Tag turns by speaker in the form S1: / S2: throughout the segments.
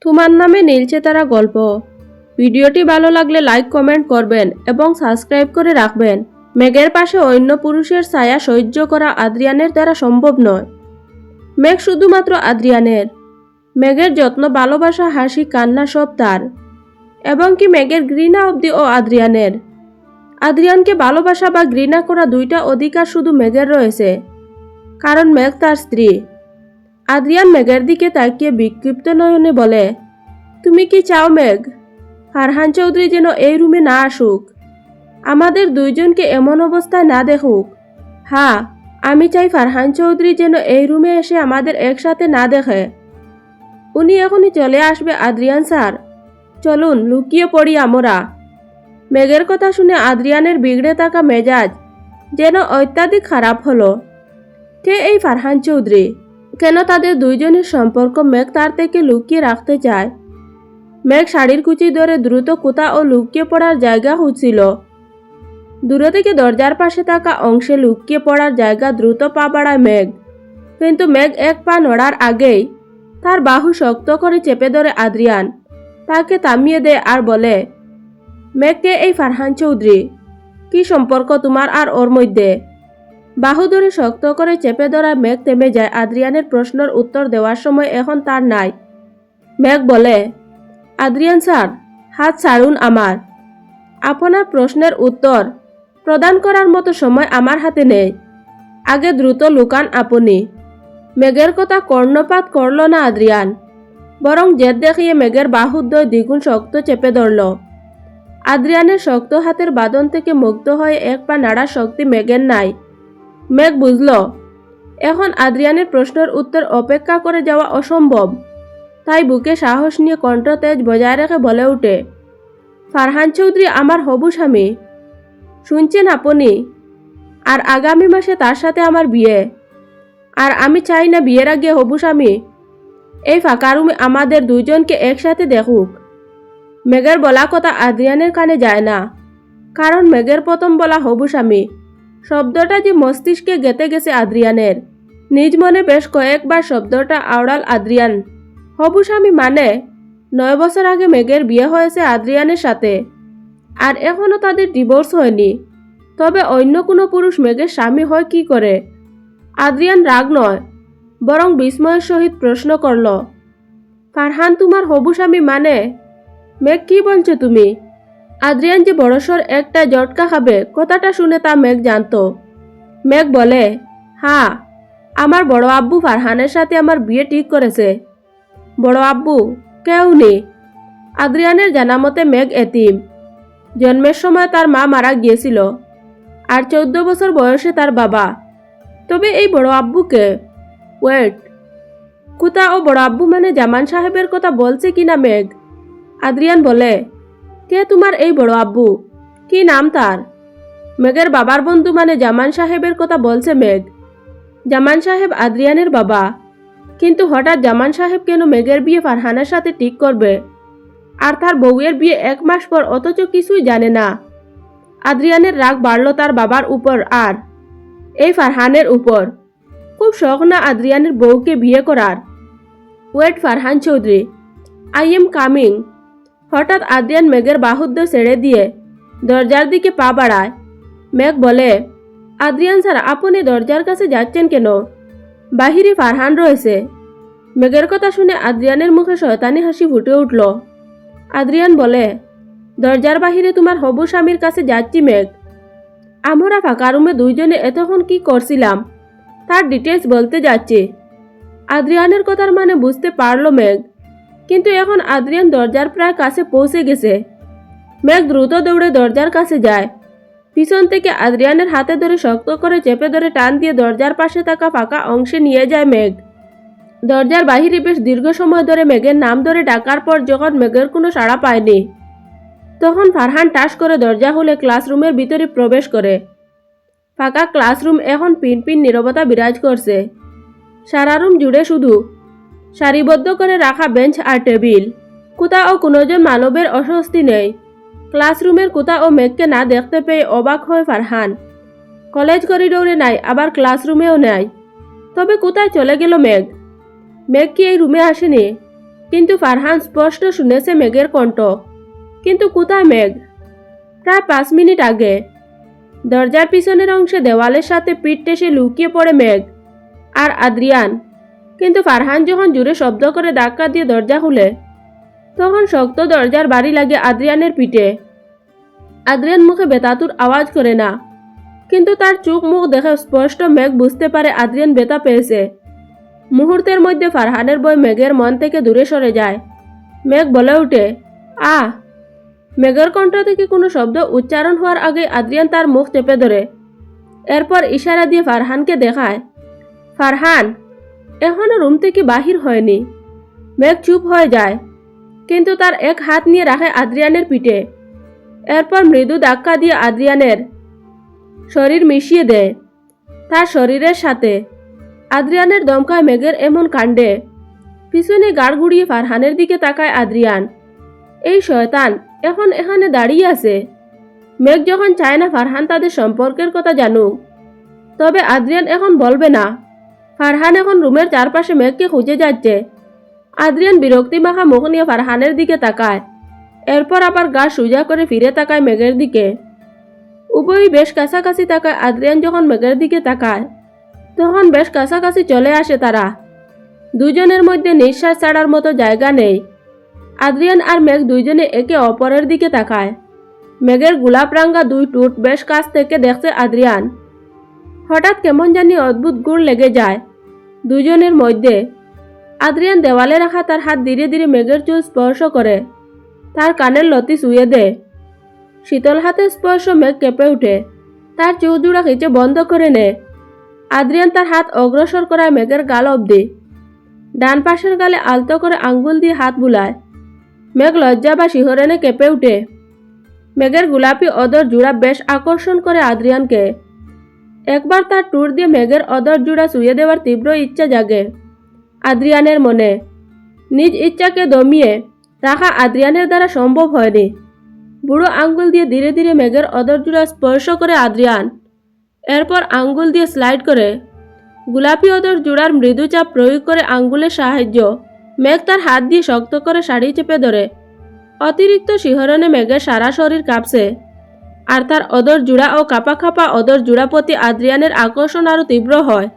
S1: তোমার নামে নীলচে তারা গল্প। ভিডিওটি ভালো লাগলে লাইক কমেন্ট করবেন এবং সাবস্ক্রাইব করে রাখবেন। মেঘের পাশে অন্য পুরুষের ছায়া সহ্য করা আদ্রিয়ানের দ্বারা সম্ভব নয়। মেঘ শুধুমাত্র আদ্রিয়ানের। মেঘের যত্ন, ভালোবাসা, হাসি, কান্না সব তার। এবং কি মেঘের ঘৃণা অবধি ও আদ্রিয়ানের। আদ্রিয়ানকে ভালোবাসা বা ঘৃণা করা দুইটা অধিকার শুধু মেঘের রয়েছে, কারণ মেঘ তার স্ত্রী। আদ্রিয়ান মেঘের দিকে তাকিয়ে বিক্ষিপ্ত নয়নে বলে, তুমি কি চাও মেঘ? ফারহান চৌধুরী যেন এই রুমে না আসুক, আমাদের দুইজনকে এমন অবস্থায় না দেখুক। হ্যাঁ, আমি চাই ফারহান চৌধুরী যেন এই রুমে এসে আমাদের একসাথে না দেখে। উনি এখনই চলে আসবে আদ্রিয়ান স্যার, চলুন লুকিয়ে পড়ি আমরা। মেঘের কথা শুনে আদ্রিয়ানের বিগড়ে থাকা মেজাজ যেন অত্যাধিক খারাপ হলো। কে এই ফারহান চৌধুরী? কেন তাদের দুইজনের সম্পর্ক মেঘ তার থেকে লুকিয়ে রাখতে চায়? মেঘ শাড়ির কুচি ধরে দ্রুত কোথাও লুকিয়ে পড়ার জায়গা খুঁজছিল। দূরে থেকে দরজার পাশে থাকা অংশে লুকিয়ে পড়ার জায়গা দ্রুত পা বাড়ায় মেঘ। কিন্তু মেঘ এক পা নড়ার আগেই তার বাহু শক্ত করে চেপে ধরে আদ্রিয়ান। তাকে থামিয়ে দেয় আর বলে, মেঘ, কে এই ফারহান চৌধুরী? কি সম্পর্ক তোমার আর ওর মধ্যে? বাহু ধরে শক্ত করে চেপে ধরা মেঘ থেমে যায়। আদ্রিয়ানের প্রশ্নের উত্তর দেওয়ার সময় এখন তার নাই। মেঘ বলে, আদ্রিয়ান স্যার, হাত ছাড়ুন আমার। আপনার প্রশ্নের উত্তর প্রদান করার মতো সময় আমার হাতে নেই। আগে দ্রুত লুকান আপনি। মেঘের কথা কর্ণপাত করল না আদ্রিয়ান, বরং জেদ দেখিয়ে মেঘের বাহুদ্বয় দ্বিগুণ শক্ত চেপে ধরল। আদ্রিয়ানের শক্ত হাতের বাঁধন থেকে মুক্ত হয়ে এক পা নাড়ার শক্তি মেঘের নাই। মেঘ বুঝল এখন আদ্রিয়ানের প্রশ্নের উত্তর অপেক্ষা করে যাওয়া অসম্ভব। তাই বুকে সাহস নিয়ে কণ্ঠ তেজ বজায় রেখে বলে ওঠে, ফারহান চৌধুরী আমার হবু স্বামী, শুনছেন আপনি? আর আগামী মাসে তার সাথে আমার বিয়ে। আর আমি চাই না বিয়ের আগে হবু স্বামী এই ফাঁকা রুমে আমাদের দুইজনকে একসাথে দেখুক। মেঘের বলা কথা আদ্রিয়ানের কানে যায় না, কারণ মেঘের প্রথম বলা হবু স্বামী শব্দটা যে মস্তিষ্কে গেঁথে গেছে আদ্রিয়ানের। নিজ মনে বেশ কয়েকবার শব্দটা আওড়াল আদ্রিয়ান। হবু স্বামী মানে 9 বছর আগে মেঘের বিয়ে হয়েছে আদ্রিয়ানের সাথে, আর এখনও তাদের ডিভোর্স হয়নি। তবে অন্য কোনো পুরুষ মেঘের স্বামী হয় কি করে? আদ্রিয়ান রাগ নয়, বরং বিস্ময়ের সহিত প্রশ্ন করল, ফারহান তোমার হবু স্বামী মানে? মেঘ, কি বলছো তুমি? আদ্রিয়ান যে বড়সড় একটা জটকা খাবে কথাটা শুনে তা মেঘ জানত। মেঘ বলে, হ্যাঁ, আমার বড় আব্বু ফারহানের সাথে আমার বিয়ে ঠিক করেছে। বড় আব্বু? কেউ নেই। আদ্রিয়ানের জানা মতে মেঘ এতিম। জন্মের সময় তার মা মারা গিয়েছিল, আর 14 বছর বয়সে তার বাবা। তবে এই বড় আব্বুকে? ওয়েট, কুতা ও বড় আব্বু মানে জামান সাহেবের কথা বলছে কিনা মেঘ? আদ্রিয়ান বলে, কে তোমার এই বড় আব্বু? কি নাম তার? মেঘের বাবার বন্ধু মানে জামান সাহেবের কথা বলছে মেঘ। জামান সাহেব আদ্রিয়ানের বাবা। কিন্তু হঠাৎ জামান সাহেব কেন মেঘের বিয়ে ফারহানের সাথে ঠিক করবে? আর তার বউয়ের বিয়ে 1 মাস পর, অথচ কিছুই জানে না। আদ্রিয়ানের রাগ বাড়ল তার বাবার উপর আর এই ফারহানের উপর। খুব শখ না আদ্রিয়ানের বউকে বিয়ে করার? Wait Farhan Chowdhury, I am coming. হঠাৎ আদ্রিয়ান মেঘের বাহুদ্য ছেড়ে দিয়ে দরজার দিকে পা বাড়ায়। মেঘ বলে, আদ্রিয়ান স্যার, আপনি দরজার কাছে যাচ্ছেন কেন? বাহিরে ফারহান রয়েছে। মেঘের কথা শুনে আদ্রিয়ানের মুখে শয়তানি হাসি ফুটে উঠল। আদ্রিয়ান বলে, দরজার বাহিরে তোমার হবু স্বামীর কাছে যাচ্ছি মেঘ। আমরা ফাঁকা রুমে দুইজনে এতক্ষণ কি করছিলাম তার ডিটেলস বলতে যাচ্ছি। আদ্রিয়ানের কথার মানে বুঝতে পারল মেঘ, কিন্তু এখন আদ্রিয়ান দরজার প্রায় কাছে পৌঁছে গেছে। মেঘ দ্রুত দৌড়ে দরজার কাছে যায়। পিছন থেকে আদ্রিয়ানের হাতে ধরে শক্ত করে চেপে ধরে টান দিয়ে দরজার পাশে থাকা ফাঁকা অংশে নিয়ে যায় মেঘ। দরজার বাহিরে বেশ দীর্ঘ সময় ধরে মেঘের নাম ধরে ডাকার পর যখন মেঘের কোনো সাড়া পায়নি, তখন ফারহান টাস করে দরজা খুলে ক্লাসরুমের ভিতরে প্রবেশ করে। ফাঁকা ক্লাসরুম এখন পিনপিন নীরবতা বিরাজ করছে। সারা রুম জুড়ে শুধু সারিবদ্ধ করে রাখা বেঞ্চ আর টেবিল। কোথাও কোনোজন মানবের অস্বস্তি নেই। ক্লাসরুমের কোথাও মেঘকে না দেখতে পেয়ে অবাক হয় ফারহান। কলেজ করিডোরে নাই, আবার ক্লাসরুমেও নাই। তবে কোথায় চলে গেল মেঘ? মেঘ কি এই রুমে আসেনি? কিন্তু ফারহান স্পষ্ট শুনেছে মেঘের কণ্ঠ। কিন্তু কোথায় মেঘ? প্রায় 5 মিনিট আগে। দরজার পিছনের অংশে দেওয়ালের সাথে পিঠ টেসে লুকিয়ে পড়ে মেঘ আর আদ্রিয়ান। কিন্তু ফারহান যখন জোরে শব্দ করে ধাক্কা দিয়ে দরজা খুলে, তখন শক্ত দরজার বাড়ি লাগে আদ্রিয়ানের পিঠে। আদ্রিয়ান মুখে বেতাতুর আওয়াজ করে না, কিন্তু তার চোখ মুখ দেখে স্পষ্ট মেঘ বুঝতে পারে আদ্রিয়ান ব্যথা পেয়েছে। মুহূর্তের মধ্যে ফারহানের ভয় মেঘের মন থেকে দূরে সরে যায়। মেঘ বলে ওঠে, আহ! মেঘের কণ্ঠ থেকে কোনো শব্দ উচ্চারণ হওয়ার আগে আদ্রিয়ান তার মুখ চেপে ধরে। এরপর ইশারা দিয়ে ফারহানকে দেখায়। ফারহান এখনো রুম থেকে বাহির হয়নি। মেঘ চুপ হয়ে যায়, কিন্তু তার এক হাত নিয়ে রাখে আদ্রিয়ানের পিঠে। এরপর মৃদু ধাক্কা দিয়ে আদ্রিয়ানের শরীর মিশিয়ে দেয় তার শরীরের সাথে। আদ্রিয়ানের দমকায় মেঘের এমন কাণ্ডে। পিছনে গাড় ঘুরিয়ে ফারহানের দিকে তাকায় আদ্রিয়ান। এই শয়তান এখন এখানে দাঁড়িয়ে আছে। মেঘ যখন চায় না ফারহান তাদের সম্পর্কের কথা জানুক, তবে আদ্রিয়ান এখন বলবে না। ফারহান এখন রুমের চারপাশে মেঘকে খুঁজে যাচ্ছে। আদ্রিয়ান বিরক্তি মাখা মুখ নিয়ে ফারহানের দিকে তাকায়। এরপর আবার গা সোজা করে ফিরে তাকায় মেঘের দিকে। উভয়ই বেশ কাছাকাছি তাকায়। আদ্রিয়ান যখন মেঘের দিকে তাকায়, তখন বেশ কাছাকাছি চলে আসে তারা। দুজনের মধ্যে নিঃশ্বাস ছাড়ার মতো জায়গা নেই। আদ্রিয়ান আর মেঘ দুইজনে একে অপরের দিকে তাকায়। মেঘের গোলাপ রাঙ্গা দুই ঠোঁট বেশ কাছ থেকে দেখছে আদ্রিয়ান। হঠাৎ কেমন জানি অদ্ভুত গুড় লেগে যায় দুজনের মধ্যে। আদ্রিয়ান দেওয়ালে রাখা তার হাত ধীরে ধীরে মেঘের চুল স্পর্শ করে, তার কানের লতি ছুঁয়ে দেয়। শীতল হাতের স্পর্শ মেঘ কেঁপে উঠে, তার চোখ জোড়া খিচে বন্ধ করে নেয়। আদ্রিয়ান তার হাত অগ্রসর করায় মেঘের গাল অবধি। ডান পাশের গালে আলতো করে আঙ্গুল দিয়ে হাত বুলায়। মেঘ লজ্জা বা শিহরণে কেঁপে উঠে। মেঘের গোলাপি অদর জোড়া বেশ আকর্ষণ করে আদ্রিয়ানকে। একবার তার টুর দিয়ে মেঘের অদর জোড়া ছুঁয়ে দেওয়ার তীব্র ইচ্ছা জাগে আদ্রিয়ানের মনে। নিজ ইচ্ছাকে দমিয়ে রাখা আদ্রিয়ানের দ্বারা সম্ভব হয়নি। বুড়ো আঙ্গুল দিয়ে ধীরে ধীরে মেঘের অদর জোড়া স্পর্শ করে আদ্রিয়ান। এরপর আঙ্গুল দিয়ে স্লাইড করে গোলাপি অদর জোড়ার মৃদু চাপ প্রয়োগ করে আঙ্গুলের সাহায্য মেঘ তার হাত দিয়ে শক্ত করে শাড়ি চেপে ধরে। অতিরিক্ত শিহরণে মেঘের সারা শরীর কাঁপছে, আর তার অদর জোড়া ও কাপা কাপা অদর জোড়া প্রতি আদ্রিয়ানের আকর্ষণ আরও তীব্র হয়।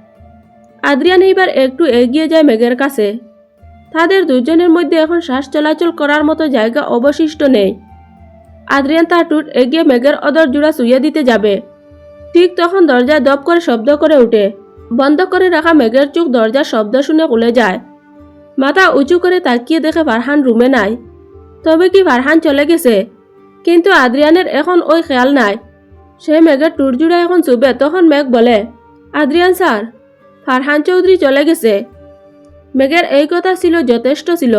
S1: আদ্রিয়ান এইবার একটু এগিয়ে যায় মেঘের কাছে। তাদের দুজনের মধ্যে এখন শ্বাস চলাচল করার মতো জায়গা অবশিষ্ট নেই। আদ্রিয়ান তার ঠোঁট এগিয়ে মেঘের অদর জোড়া ছুঁয়ে দিতে যাবে, ঠিক তখন দরজায় দপ করে শব্দ করে ওঠে। বন্ধ করে রাখা মেঘের চোখ দরজার শব্দ শুনে খুলে যায়। মাথা উঁচু করে তাকিয়ে দেখে ফারহান রুমে নাই। তবে কি ফারহান চলে গেছে? কিন্তু আদ্রিয়ানের এখন ওই খেয়াল নাই। সে মেঘের টুর জোড়া এখন চুবে। তখন মেঘ বলে, আদ্রিয়ান স্যার, ফারহান চৌধুরী চলে গেছে। মেঘের এই কথা ছিল যথেষ্ট ছিল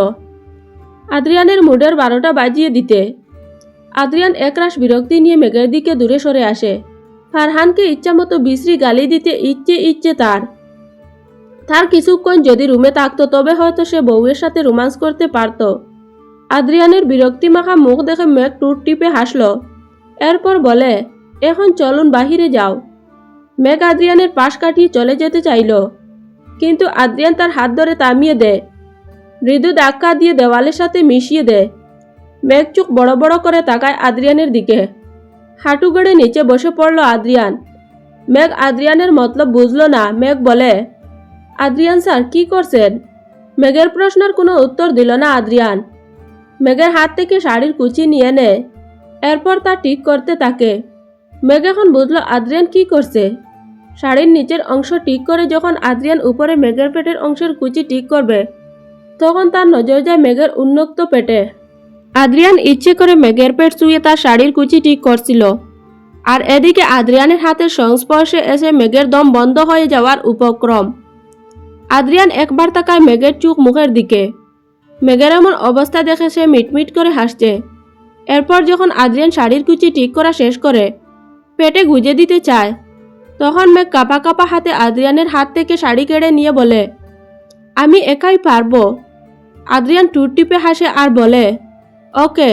S1: আদ্রিয়ানের মুডের 12টা বাজিয়ে দিতে। আদ্রিয়ান একরাশ বিরক্তি নিয়ে মেঘের দিকে দূরে সরে আসে। ফারহানকে ইচ্ছামতো বিশ্রী গালি দিতে ইচ্ছে তার কিছুক্ষণ যদি রুমে থাকতো, তবে হয়তো সে বউয়ের সাথে রোমান্স করতে পারত। আদ্রিয়ানের বিরক্তি মাখা মুখ দেখে মেঘ টুট টিপে হাসল। এরপর বলে, এখন চলুন বাহিরে যাও। মেঘ আদ্রিয়ানের পাশ কাটিয়ে চলে যেতে চাইল, কিন্তু আদ্রিয়ান তার হাত ধরে থামিয়ে দেয়। মৃদু ধাক্কা দিয়ে দেওয়ালের সাথে মিশিয়ে দেয়। মেঘ চোখ বড় বড় করে তাকায় আদ্রিয়ানের দিকে। হাঁটু গড়ে নিচে বসে পড়ল আদ্রিয়ান। মেঘ আদ্রিয়ানের মতলব বুঝল না। মেঘ বলে, আদ্রিয়ান স্যার কি করছেন? মেঘের প্রশ্নের কোনো উত্তর দিল না আদ্রিয়ান। মেঘের হাত থেকে শাড়ির কুচি নিয়ে নেয়, এরপর তা ঠিক করতে থাকে। মেঘ এখন বুঝল আদ্রিয়ান কি করছে। শাড়ির নিচের অংশ ঠিক করে যখন আদ্রিয়ান উপরে মেঘের পেটের অংশের কুচি ঠিক করবে, তখন তার নজর যায় মেঘের উন্মুক্ত পেটে। আদ্রিয়ান ইচ্ছে করে মেঘের পেট ছুঁয়ে তার শাড়ির কুচি ঠিক করছিল, আর এদিকে আদ্রিয়ানের হাতের সংস্পর্শে এসে মেঘের দম বন্ধ হয়ে যাওয়ার উপক্রম। আদ্রিয়ান একবার তাকায় মেঘের চোখ মুখের দিকে। মেঘের এমন অবস্থা দেখে সে মিটমিট করে হাসছে। এরপর যখন আদ্রিয়ান শাড়ির কুচি ঠিক করা শেষ করে পেটে গুজে দিতে চায়, তখন মেঘ কাপা কাপা হাতে আদ্রিয়ানের হাত থেকে শাড়ি কেড়ে নিয়ে বলে, আমি একাই পারবো। আদ্রিয়ান ঠোঁট টিপে হাসে আর বলে, ওকে।